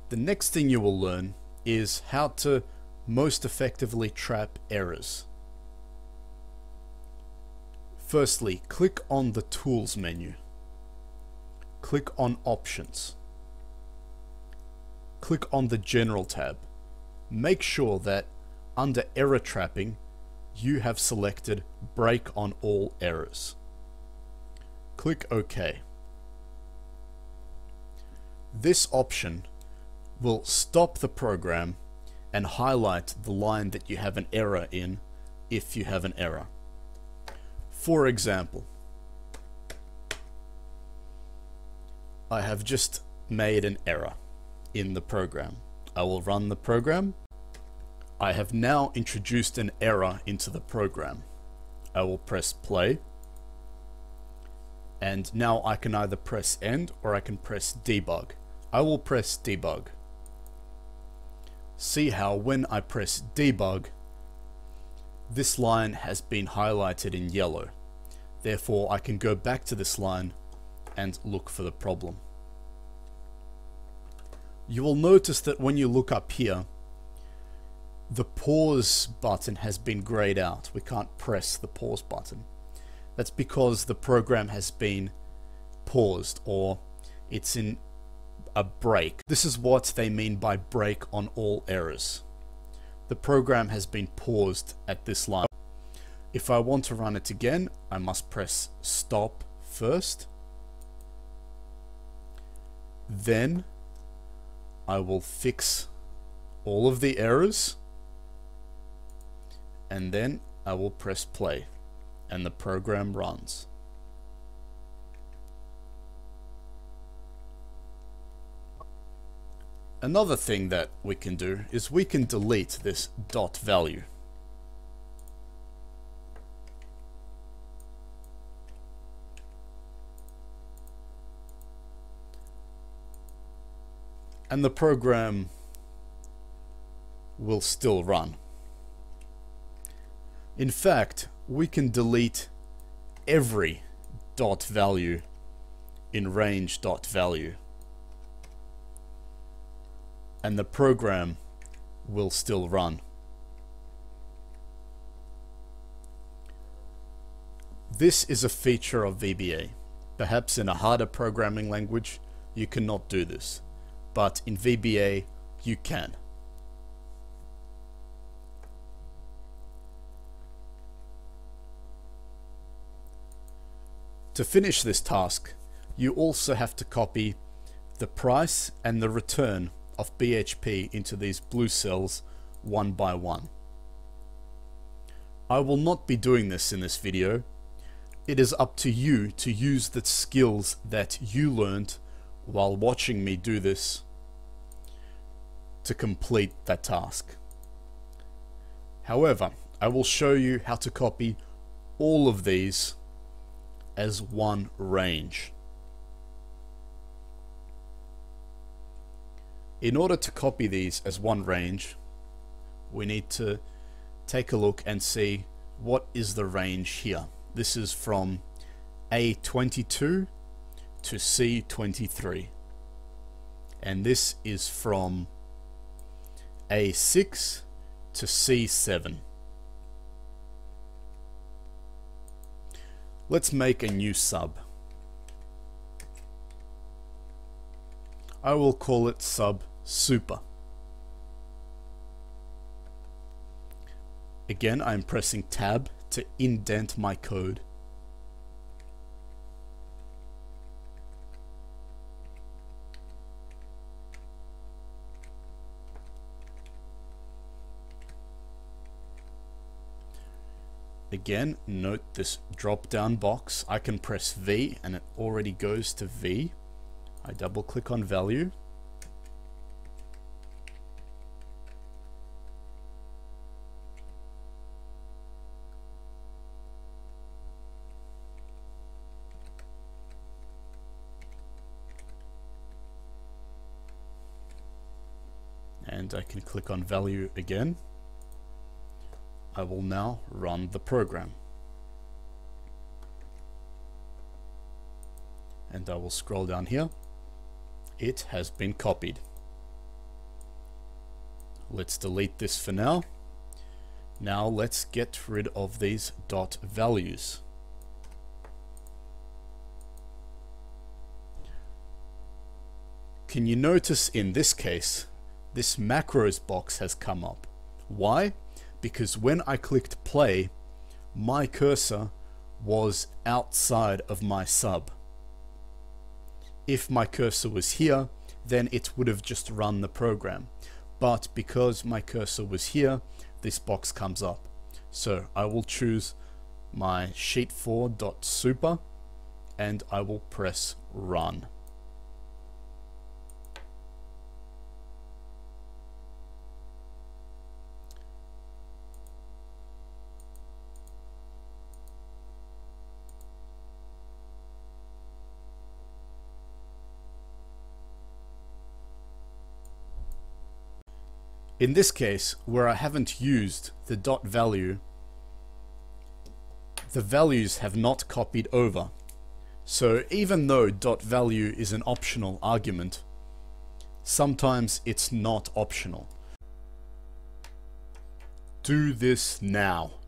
The next thing you will learn is how to most effectively trap errors. Firstly, click on the Tools menu. Click on Options. Click on the General tab. Make sure that under Error Trapping, you have selected Break on All Errors. Click OK. This option will stop the program and highlight the line that you have an error in if you have an error. For example, I have just made an error in the program. I will run the program. I have now introduced an error into the program. I will press play, and now I can either press end or I can press debug. I will press debug. See how when I press debug, this line has been highlighted in yellow. Therefore, I can go back to this line and look for the problem. You will notice that when you look up here, the pause button has been grayed out. We can't press the pause button. That's because the program has been paused, or it's in a break. This is what they mean by break on all errors. The program has been paused at this line. If I want to run it again, I must press stop first. Then I will fix all of the errors, and then I will press play, and the program runs. Another thing that we can do is we can delete this dot value. And the program will still run. In fact, we can delete every dot value in range dot value, and the program will still run. This is a feature of VBA. Perhaps in a harder programming language you cannot do this, but in VBA you can. To finish this task, you also have to copy the price and the return of BHP into these blue cells one by one. I will not be doing this in this video. It is up to you to use the skills that you learned while watching me do this to complete that task. However, I will show you how to copy all of these as one range. In order to copy these as one range, we need to take a look and see what is the range here. This is from A22 to C23, and this is from A6 to C7. Let's make a new sub. I will call it sub super. Again, I'm pressing tab to indent my code. Again, note this drop down box. I can press V and it already goes to V. I double click on value. And I can click on value again. I will now run the program. And I will scroll down here. It has been copied. Let's delete this for now. Now let's get rid of these dot values. Can you notice in this case, this macros box has come up? Why? Because when I clicked play, my cursor was outside of my sub. If my cursor was here, then it would have just run the program. But because my cursor was here, this box comes up. So I will choose my sheet4.super and I will press run. In this case, where I haven't used the dot value, the values have not copied over. So even though dot value is an optional argument, sometimes it's not optional. Do this now.